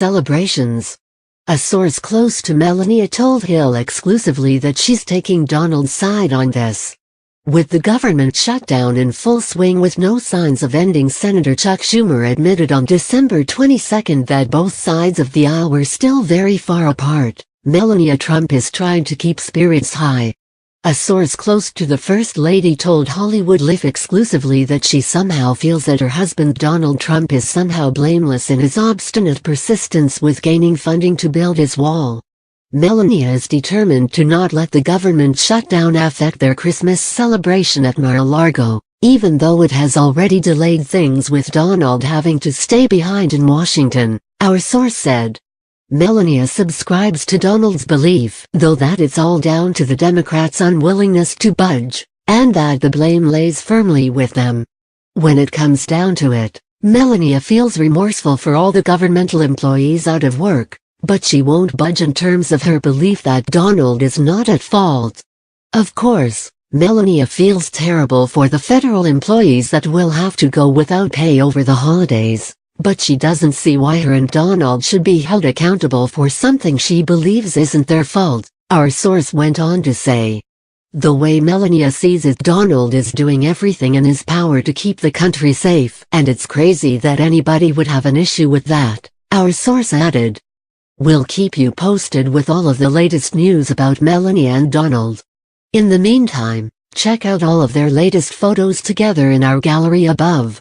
celebrations. A source close to Melania told Hill exclusively that she's taking Donald's side on this. With the government shutdown in full swing with no signs of ending, Senator Chuck Schumer admitted on December 22 that both sides of the aisle were still very far apart. Melania Trump is trying to keep spirits high. A source close to the First Lady told Hollywood Life exclusively that she somehow feels that her husband Donald Trump is somehow blameless in his obstinate persistence with gaining funding to build his wall. Melania is determined to not let the government shutdown affect their Christmas celebration at Mar-a-Lago, even though it has already delayed things with Donald having to stay behind in Washington, our source said. Melania subscribes to Donald's belief, though, that it's all down to the Democrats' unwillingness to budge, and that the blame lays firmly with them. When it comes down to it, Melania feels remorseful for all the governmental employees out of work, but she won't budge in terms of her belief that Donald is not at fault. Of course, Melania feels terrible for the federal employees that will have to go without pay over the holidays, but she doesn't see why her and Donald should be held accountable for something she believes isn't their fault, our source went on to say. The way Melania sees it, Donald is doing everything in his power to keep the country safe, and it's crazy that anybody would have an issue with that, our source added. We'll keep you posted with all of the latest news about Melania and Donald. In the meantime, check out all of their latest photos together in our gallery above.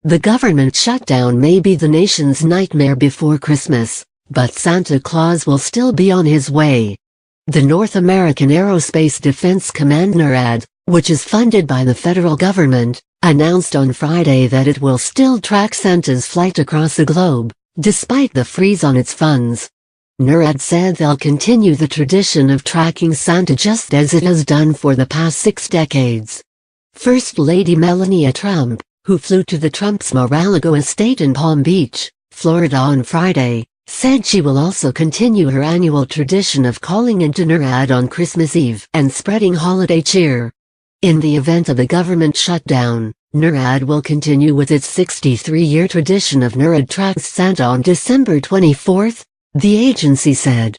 The government shutdown may be the nation's nightmare before Christmas, but Santa Claus will still be on his way. The North American Aerospace Defense Command NORAD, which is funded by the federal government, announced on Friday that it will still track Santa's flight across the globe, despite the freeze on its funds. NORAD said they'll continue the tradition of tracking Santa just as it has done for the past 6 decades. First Lady Melania Trump, who flew to the Trump's Mar-a-Lago estate in Palm Beach, Florida on Friday, said she will also continue her annual tradition of calling into NORAD on Christmas Eve and spreading holiday cheer. In the event of a government shutdown, NORAD will continue with its 63-year tradition of NORAD tracks Santa on December 24, the agency said.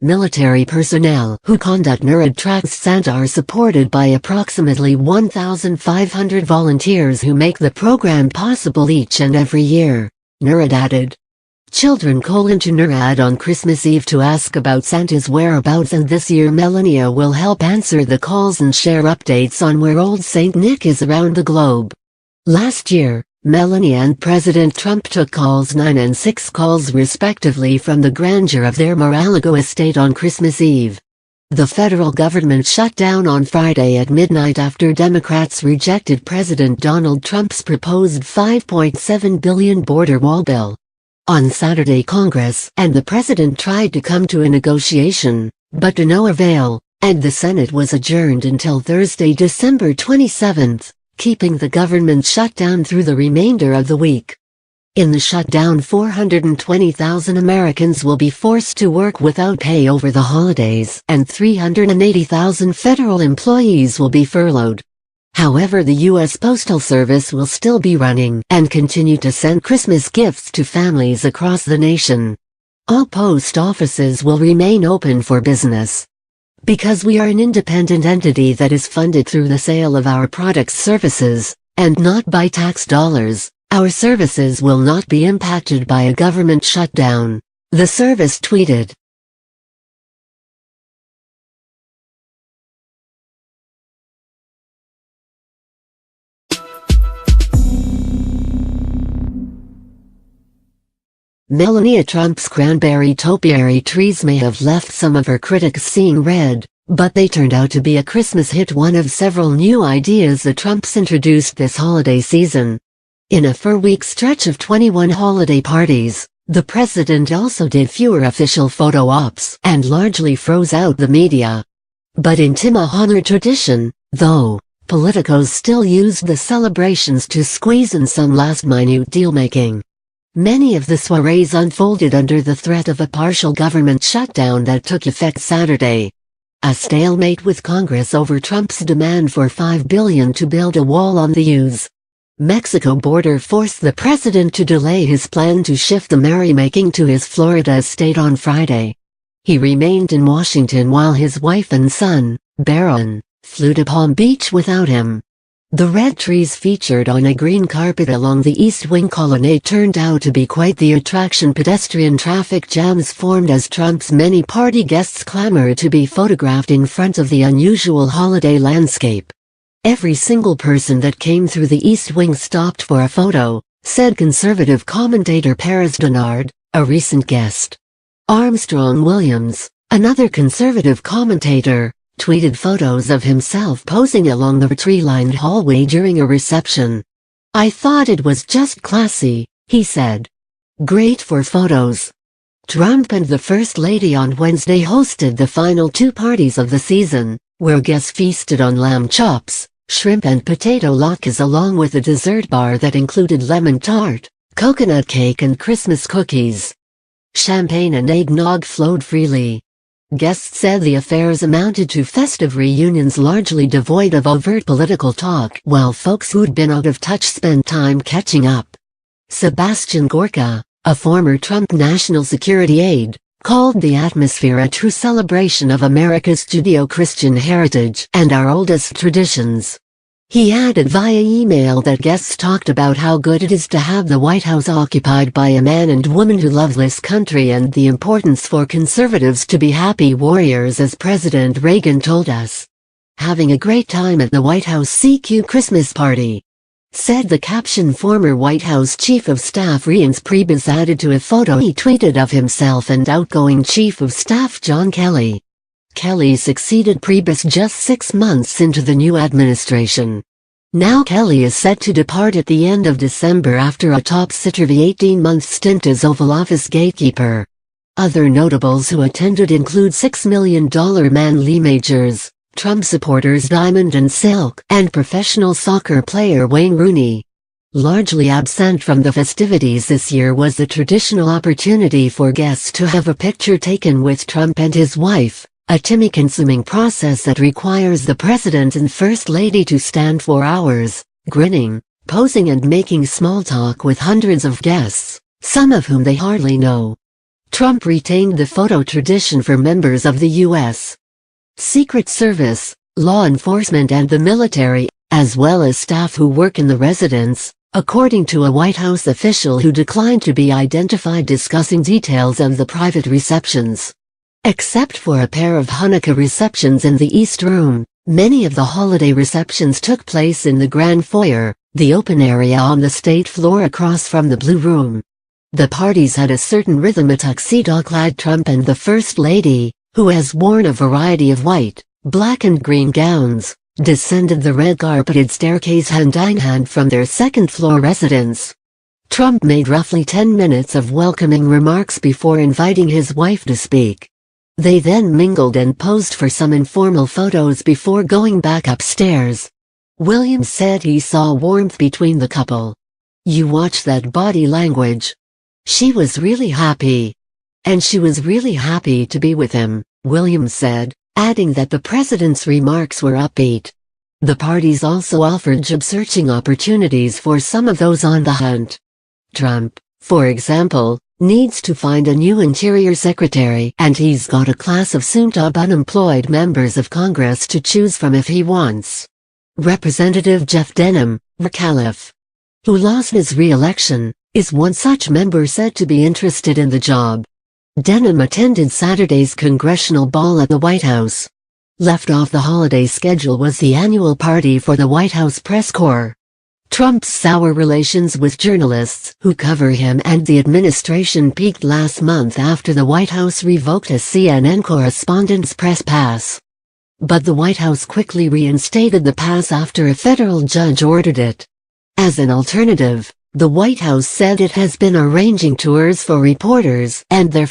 Military personnel who conduct NORAD tracks Santa are supported by approximately 1,500 volunteers who make the program possible each and every year, NORAD added. Children call into NORAD on Christmas Eve to ask about Santa's whereabouts, and this year Melania will help answer the calls and share updates on where Old St. Nick is around the globe. Last year, Melania and President Trump took calls 9 and 6 calls respectively from the grandeur of their Mar-a-Lago estate on Christmas Eve. The federal government shut down on Friday at midnight after Democrats rejected President Donald Trump's proposed $5.7 billion border wall bill. On Saturday, Congress and the president tried to come to a negotiation, but to no avail, and the Senate was adjourned until Thursday, December 27, keeping the government shut down through the remainder of the week. In the shutdown, 420,000 Americans will be forced to work without pay over the holidays, and 380,000 federal employees will be furloughed. However, the U.S. Postal Service will still be running and continue to send Christmas gifts to families across the nation. All post offices will remain open for business. Because we are an independent entity that is funded through the sale of our products and services, and not by tax dollars, our services will not be impacted by a government shutdown, the service tweeted. Melania Trump's cranberry topiary trees may have left some of her critics seeing red, but they turned out to be a Christmas hit, one of several new ideas the Trumps introduced this holiday season. In a 4-week stretch of 21 holiday parties, the president also did fewer official photo ops and largely froze out the media. But in Tim O'Connor tradition, though, politicos still used the celebrations to squeeze in some last-minute deal-making. Many of the soirees unfolded under the threat of a partial government shutdown that took effect Saturday. A stalemate with Congress over Trump's demand for $5 billion to build a wall on the U.S. Mexico border forced the president to delay his plan to shift the merrymaking to his Florida estate on Friday. He remained in Washington while his wife and son, Barron, flew to Palm Beach without him. The red trees featured on a green carpet along the East Wing colonnade turned out to be quite the attraction. Pedestrian traffic jams formed as Trump's many party guests clamored to be photographed in front of the unusual holiday landscape. Every single person that came through the East Wing stopped for a photo, said conservative commentator Paris Denard, a recent guest. Armstrong Williams, another conservative commentator, tweeted photos of himself posing along the tree-lined hallway during a reception. "I thought it was just classy," he said. "Great for photos." Trump and the First Lady on Wednesday hosted the final two parties of the season, where guests feasted on lamb chops, shrimp and potato latkes along with a dessert bar that included lemon tart, coconut cake and Christmas cookies. Champagne and eggnog flowed freely. Guests said the affairs amounted to festive reunions largely devoid of overt political talk, while folks who'd been out of touch spent time catching up. Sebastian Gorka, a former Trump national security aide, called the atmosphere a true celebration of America's Judeo-Christian heritage and our oldest traditions. He added via email that guests talked about how good it is to have the White House occupied by a man and woman who love this country and the importance for conservatives to be happy warriors, as President Reagan told us. "Having a great time at the White House CQ Christmas party," said the caption. Former White House Chief of Staff Reince Priebus added to a photo he tweeted of himself and outgoing Chief of Staff John Kelly. Kelly succeeded Priebus just 6 months into the new administration. Now Kelly is set to depart at the end of December after a topsy-turvy 18-month stint as Oval Office gatekeeper. Other notables who attended include $6 million man Lee Majors, Trump supporters Diamond and Silk, and professional soccer player Wayne Rooney. Largely absent from the festivities this year was the traditional opportunity for guests to have a picture taken with Trump and his wife, a time-consuming process that requires the President and First Lady to stand for hours, grinning, posing and making small talk with hundreds of guests, some of whom they hardly know. Trump retained the photo tradition for members of the U.S. Secret Service, law enforcement and the military, as well as staff who work in the residence, according to a White House official who declined to be identified discussing details of the private receptions. Except for a pair of Hanukkah receptions in the East Room, many of the holiday receptions took place in the Grand Foyer, the open area on the state floor across from the Blue Room. The parties had a certain rhythm. A tuxedo-clad Trump and the First Lady, who has worn a variety of white, black and green gowns, descended the red carpeted staircase hand in hand from their second-floor residence. Trump made roughly 10 minutes of welcoming remarks before inviting his wife to speak. They then mingled and posed for some informal photos before going back upstairs. Williams said he saw warmth between the couple. "You watch that body language. She was really happy. And she was really happy to be with him," Williams said, adding that the president's remarks were upbeat. The parties also offered job-searching opportunities for some of those on the hunt. Trump, for example, needs to find a new Interior Secretary, and he's got a class of soon-to-be unemployed members of Congress to choose from if he wants. Representative Jeff Denham, McAuliffe, who lost his re-election, is one such member said to be interested in the job. Denham attended Saturday's congressional ball at the White House. Left off the holiday schedule was the annual party for the White House press corps. Trump's sour relations with journalists who cover him and the administration peaked last month after the White House revoked a CNN correspondent's press pass. But the White House quickly reinstated the pass after a federal judge ordered it. As an alternative, the White House said it has been arranging tours for reporters and their